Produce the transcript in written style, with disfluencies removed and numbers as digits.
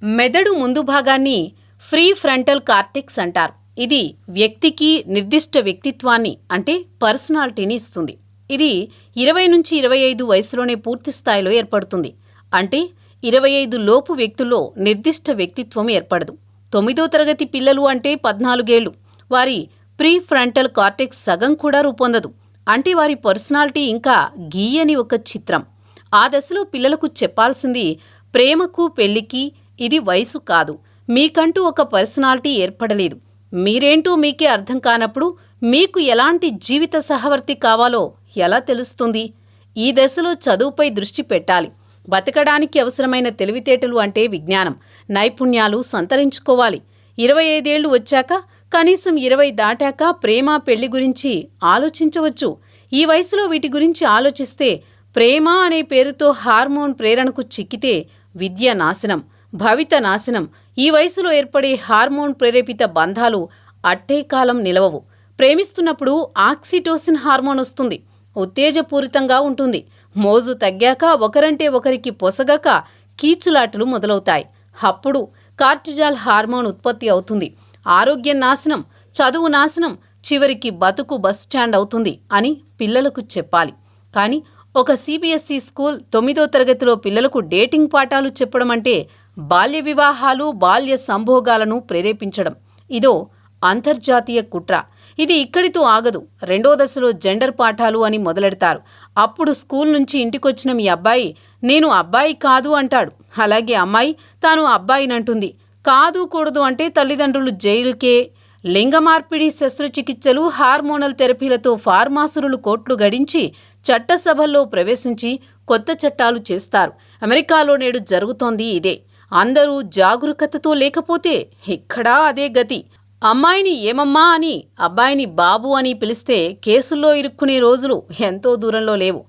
మెదడు ముందు భాగాన్ని ఫ్రీ ఫ్రంటల్ కార్టెక్స్ అంటారు. ఇది వ్యక్తికి నిర్దిష్ట వ్యక్తిత్వాన్ని అంటే పర్సనాలిటీని ఇస్తుంది. ఇది 20 నుంచి 25 వయసులోనే పూర్తి స్థాయిలో ఏర్పడుతుంది. అంటే 25 లోపు వ్యక్తుల్లో నిర్దిష్ట వ్యక్తిత్వం ఏర్పడదు. 9వ తరగతి పిల్లలు అంటే 14 ఏళ్లు. వారి ప్రీ ఫ్రంటల్ కార్టెక్స్ సగం కూడా రూపొందదు. అంటే వారి పర్సనాలిటీ ఇంకా గీయని ఒక చిత్రం. ఆ దశలో పిల్లలకు చెప్పాల్సింది ప్రేమకు పెళ్లికి ఇది వయసు కాదు. మీకంటూ ఒక పర్సనాలిటీ ఏర్పడలేదు. మీరేంటో మీకే అర్థం కానప్పుడు మీకు ఎలాంటి జీవిత సహవర్తి కావాలో ఎలా తెలుస్తుంది? ఈ దశలో చదువుపై దృష్టి పెట్టాలి. బతకడానికి అవసరమైన తెలివితేటలు అంటే విజ్ఞానం, నైపుణ్యాలు సంతరించుకోవాలి. 25 ఏళ్లు వచ్చాక, కనీసం 20 దాటాక ప్రేమ పెళ్లి గురించి ఆలోచించవచ్చు. ఈ వయసులో వీటి గురించి ఆలోచిస్తే ప్రేమ అనే పేరుతో హార్మోన్ ప్రేరణకు చిక్కితే విద్య నాశనం, భవిత నాశనం. ఈ వయసులో ఏర్పడే హార్మోన్ ప్రేరేపిత బంధాలు అట్టే కాలం నిలవవు. ప్రేమిస్తున్నప్పుడు ఆక్సిటోసిన్ హార్మోన్ వస్తుంది. ఉత్తేజపూరితంగా ఉంటుంది. మోజు తగ్గాక ఒకరంటే ఒకరికి పొసగక కీచులాటలు మొదలవుతాయి. అప్పుడు కార్టిజాల్ హార్మోన్ ఉత్పత్తి అవుతుంది. ఆరోగ్యం నాశనం, చదువు నాశనం, చివరికి బతుకు బస్టాండ్ అవుతుంది అని పిల్లలకు చెప్పాలి. కానీ ఒక సిబిఎస్ఈ స్కూల్ 9వ తరగతిలో పిల్లలకు డేటింగ్ పాఠాలు చెప్పడం అంటే బాల్య వివాహాలు, బాల్య సంభోగాలను ప్రేరేపించడం. ఇదో అంతర్జాతీయ కుట్ర. ఇది ఇక్కడితో ఆగదు. 2వ దశలో జెండర్ పాఠాలు అని మొదలెడతారు. అప్పుడు స్కూల్ నుంచి ఇంటికొచ్చిన మీ అబ్బాయి నేను అబ్బాయి కాదు అంటాడు. అలాగే అమ్మాయి తాను అబ్బాయినంటుంది. కాదు కూడదు అంటే తల్లిదండ్రులు జైలుకే. లింగ మార్పిడి శస్త్రచికిత్సలు, హార్మోనల్ థెరపీలతో ఫార్మాసురులు కోట్లు గడించి చట్టసభల్లో ప్రవేశించి కొత్త చట్టాలు చేస్తారు. అమెరికాలో నేడు జరుగుతోంది ఇదే. అందరూ జాగరూకతతో లేకపోతే ఇక్కడా అదే గతి. అమ్మాయిని ఏమమ్మా అని, అబ్బాయిని బాబు అని పిలిస్తే కేసుల్లో ఇరుక్కునే రోజులు ఎంతో దూరంలో లేవు.